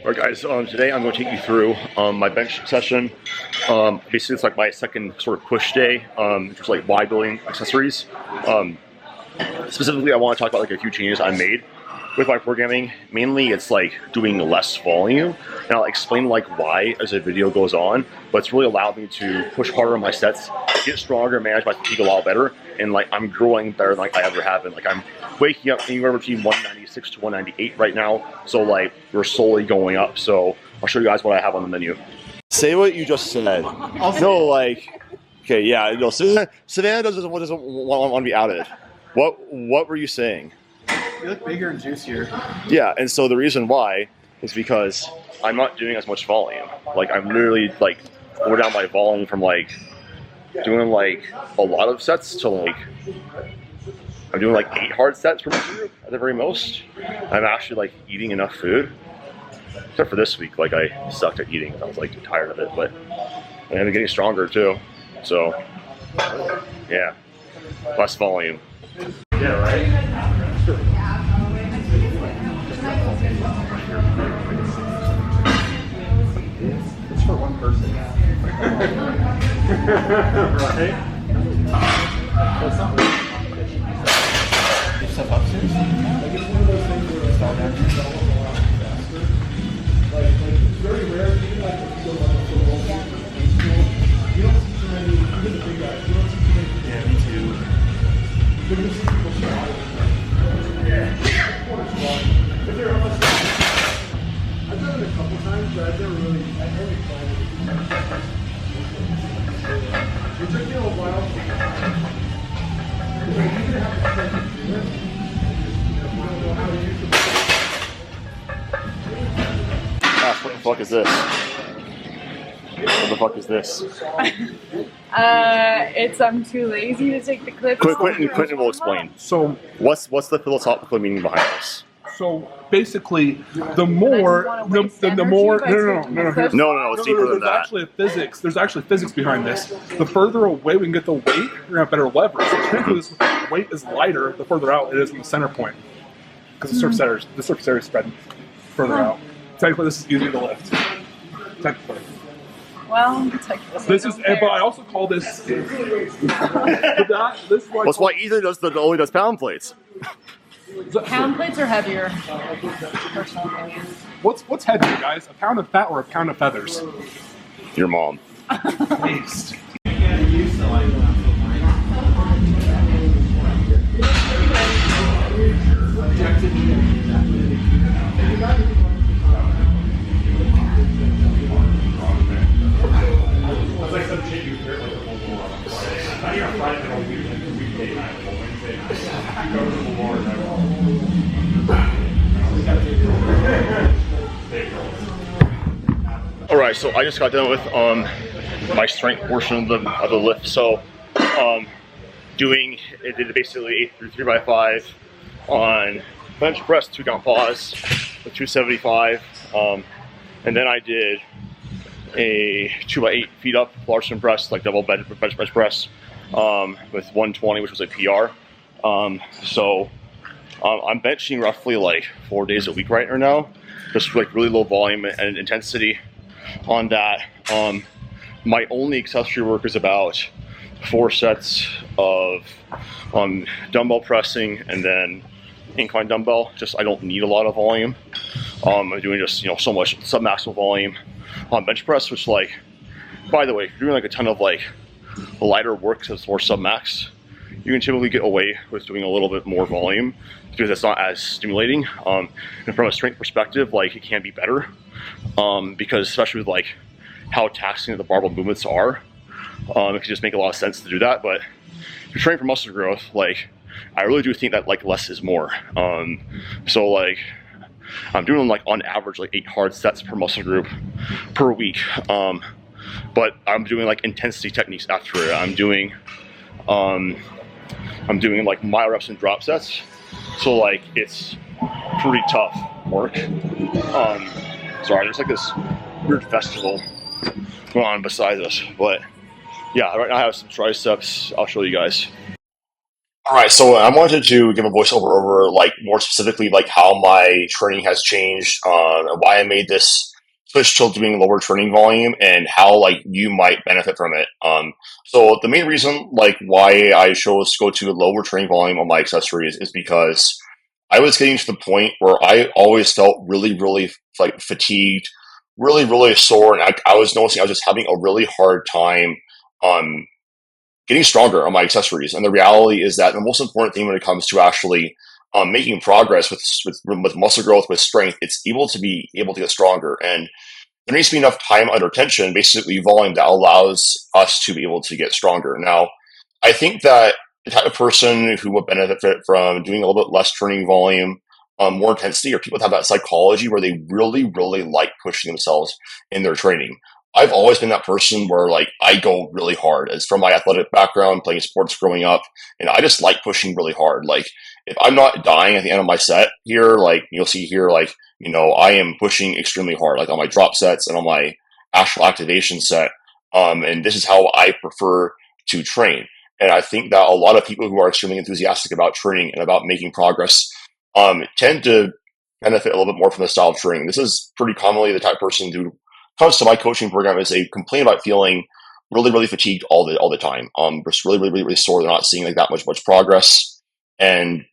Alright guys, today I'm going to take you through my bench session. Basically it's like my second sort of push day, just like bodybuilding accessories. Specifically I want to talk about like a few changes I made with my programming. Mainly it's like doing less volume, and I'll explain like why as the video goes on, but it's really allowed me to push harder on my sets, get stronger, manage my fatigue a lot better, and like I'm growing better than like I ever have been. Like I'm waking up anywhere between 196 to 198 right now, so like we're slowly going up. So I'll show you guys what I have on the menu. Say what you just said. No, like, okay, yeah, no, Savannah doesn't want to be outed. What were you saying? You look bigger and juicier. Yeah, and so the reason why is because I'm not doing as much volume. Like I'm literally like going down my volume from like doing like a lot of sets to like I'm doing like 8 hard sets per group at the very most. I'm actually like eating enough food, except for this week. Like I sucked at eating. I was like tired of it, but I'm getting stronger too. So yeah, less volume. Yeah, right. Sure. It's for one person. Right? Well, it's not really competition. You step upstairs? Like it's one of those things where it's all down here. Like it's very rare, even like if you go on a football school, you don't see too many, even the big guys, you don't see too many. Yeah, me too. But you see people shot. Yeah. If they're almost I've done it a couple times, but I've never really tried it. It took me a while. Because you even have to try to do it. You don't know how to use the What the fuck is this? What the fuck is this? It's I'm too lazy to take the clips. Quentin will explain. So What's the philosophical meaning behind this? So basically, the more, the more. No. It's deeper than that. There's actually physics behind this. The further away we can get the weight, we're gonna have better leverage. So technically, this weight is lighter the further out it is from the center point, because the surface area is spread further out. Technically, this is easier to lift. Technically. Well, This is, but I also call this. That's why Ethan only does pound plates. Pound plates are heavier. Personal opinion. What's heavier, guys? A pound of fat or a pound of feathers? Your mom. Waste. Alright, so I just got done with my strength portion of the lift. So it did basically 8 through 3x5 on bench press, 2 count pause with 275, and then I did a 2x8 feet up Larson press, like double bench press, with 120, which was a PR. So I'm benching roughly like 4 days a week right now, just like really low volume and intensity on that. My only accessory work is about 4 sets of dumbbell pressing and then incline dumbbell. Just I don't need a lot of volume. I'm doing just so much sub-maximal volume on bench press, which like, by the way, if you're doing like a ton of like lighter work because it's more sub-max, you can typically get away with doing a little bit more volume because it's not as stimulating. And from a strength perspective, like it can be better, because especially with like how taxing the barbell movements are, it can just make a lot of sense to do that. But if you're training for muscle growth, like I really do think that like less is more. So like I'm doing like on average like 8 hard sets per muscle group per week, but I'm doing like intensity techniques after it. I'm doing like mile reps and drop sets, so like it's pretty tough work. Sorry, there's like this weird festival going on beside us, but yeah, right now I have some triceps. I'll show you guys. All right, so I wanted to give a voiceover over like more specifically like how my training has changed, and why I made this switch to doing lower training volume, and how like you might benefit from it. So the main reason like why I chose to go to a lower training volume on my accessories is because I was getting to the point where I always felt really like fatigued, really sore, and I was noticing I was just having a really hard time. Um, Getting stronger on my accessories. And the reality is that the most important thing when it comes to actually making progress with muscle growth, with strength, it's able to get stronger. And there needs to be enough time under tension, basically volume, that allows us to be able to get stronger. Now, I think that the type of person who would benefit from doing a little bit less training volume, more intensity, or people that have that psychology where they really like pushing themselves in their training. I've always been that person where like I go really hard. It's from my athletic background, playing sports growing up, and I just like pushing really hard. Like if I'm not dying at the end of my set here, like you'll see here, like I am pushing extremely hard, like on my drop sets and on my actual activation set. And this is how I prefer to train. And I think that a lot of people who are extremely enthusiastic about training and about making progress tend to benefit a little bit more from the style of training. This is pretty commonly the type of person who comes to my coaching program is they complain about feeling really fatigued all the time. Just really sore. They're not seeing like that much progress. And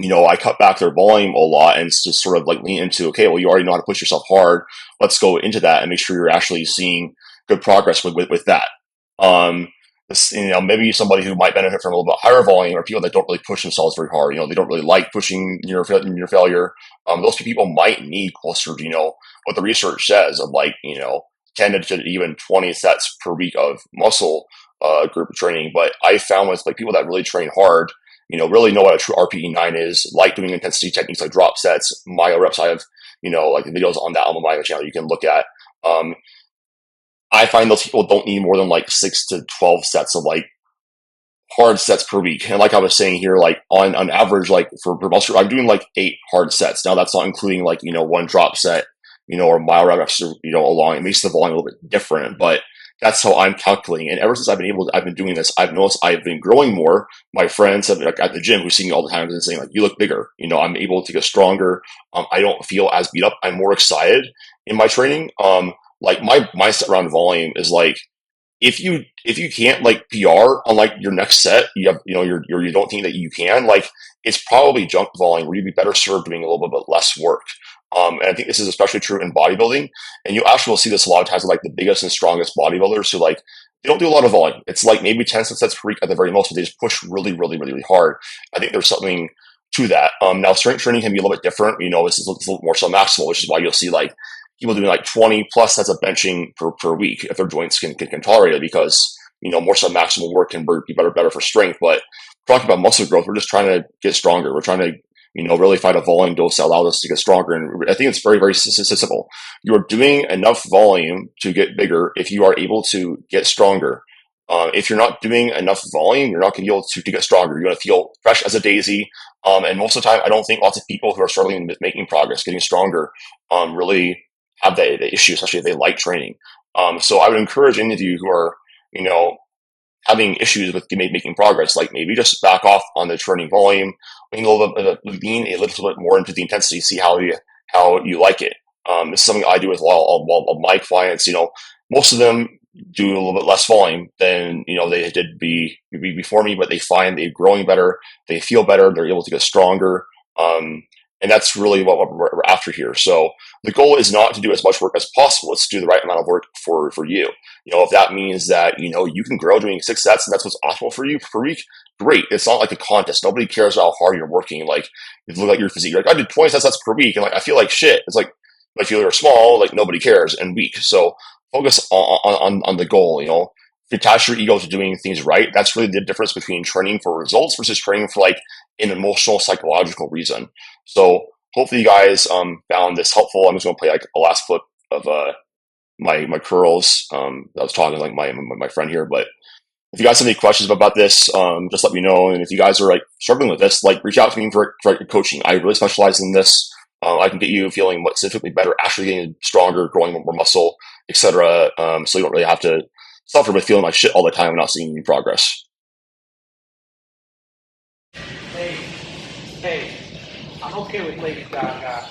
I cut back their volume a lot and just sort of like lean into, okay, well, you already know how to push yourself hard. Let's go into that and make sure you're actually seeing good progress with that. Um, maybe somebody who might benefit from a little bit higher volume, or people that don't really push themselves very hard. They don't really like pushing your failure. Those people might need closer to, what the research says of like, 10 to even 20 sets per week of muscle group training. But I found with like people that really train hard, really know what a true RPE9 is, like doing intensity techniques like drop sets, myo reps. I have, like videos on that on my Myo channel you can look at. I find those people don't need more than like 6 to 12 sets of like hard sets per week. And like I was saying here, like on average, like for muscle, I'm doing like 8 hard sets. Now that's not including like, one drop set, or myo reps, along. It makes the volume a little bit different, but that's how I'm calculating. And ever since I've been doing this, I've noticed I've been growing more. My friends have, like, at the gym who see me all the time and saying like, you look bigger, I'm able to get stronger. I don't feel as beat up. I'm more excited in my training. Like my set round volume is like, if you can't like PR on like your next set, you don't think that you can, like it's probably junk volume where you'd be better served doing a little bit less work. And I think this is especially true in bodybuilding. And you actually will see this a lot of times with like the biggest and strongest bodybuilders who like they don't do a lot of volume. It's like maybe 10 sets per week at the very most, but they just push really hard. I think there's something to that. Now strength training can be a little bit different. This is a little more submaximal, which is why you'll see like people doing like 20 plus sets of benching per week if their joints can tolerate it, because more submaximal work can be better for strength. But talking about muscle growth, we're just trying to get stronger. We're trying to really find a volume dose that allows us to get stronger. And I think it's very simple. You're doing enough volume to get bigger if you are able to get stronger. If you're not doing enough volume, you're not going to be able to get stronger. You're going to feel fresh as a daisy. And most of the time, I don't think lots of people who are struggling with making progress, getting stronger, really have the issue, especially if they like training. So I would encourage any of you who are, having issues with making progress, like maybe just back off on the training volume, lean a little bit more into the intensity, see how you like it. This is something I do with a lot of my clients. Most of them do a little bit less volume than they did before me, but they find they're growing better, they feel better, they're able to get stronger. And that's really what we're after here. So the goal is not to do as much work as possible. It's to do the right amount of work for you. If that means that, you can grow doing 6 sets and that's what's optimal for you per week, great. It's not like a contest. Nobody cares how hard you're working. Like, if you look at your physique, you're like, I did 20 sets per week. And like, I feel like shit. It's like, I feel you're small, like nobody cares, and weak. So focus on the goal, If you attach your ego to doing things right, that's really the difference between training for results versus training for like an emotional, psychological reason. So hopefully you guys found this helpful. I'm just going to play like a last clip of my curls. I was talking like my friend here, but if you guys have any questions about this, just let me know. And if you guys are like struggling with this, like reach out to me for coaching. I really specialize in this. I can get you feeling specifically better, actually getting stronger, growing more muscle, etc. So you don't really have to suffer with feeling like shit all the time and not seeing any progress. I'm okay with Lady Gaga.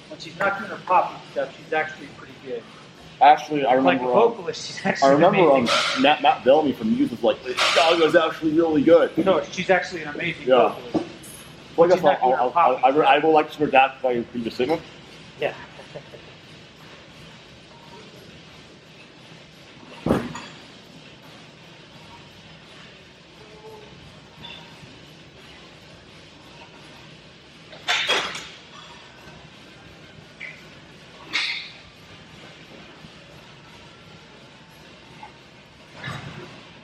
When she's not doing her poppy stuff, she's actually pretty good. Actually, I Like remember. a vocalist, she's actually I remember amazing. Matt Bellamy from Muse was like, Lady Gaga's actually really good. No, she's actually an amazing Yeah. vocalist. Well, I guess She's not doing her poppy I stuff. will like to adapt by your previous statement. Yeah.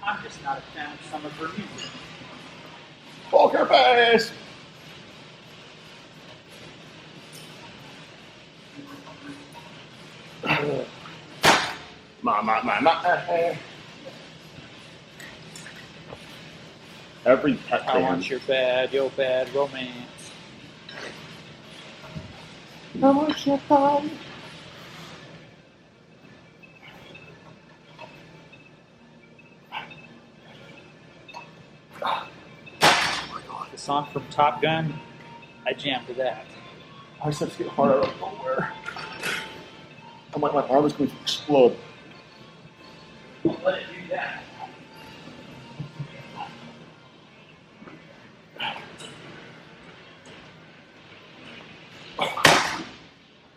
I'm just not a fan of some of her music. Poker face! Ma. Every pet I band. want your bad, yo bad romance. I want your bad. The song from Top Gun, I jammed to that. I just have to get hard out of nowhere. I'm like, my arm is going to explode. Let it do that.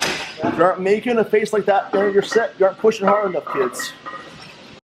If you aren't making a face like that during your set, you aren't pushing hard enough, kids.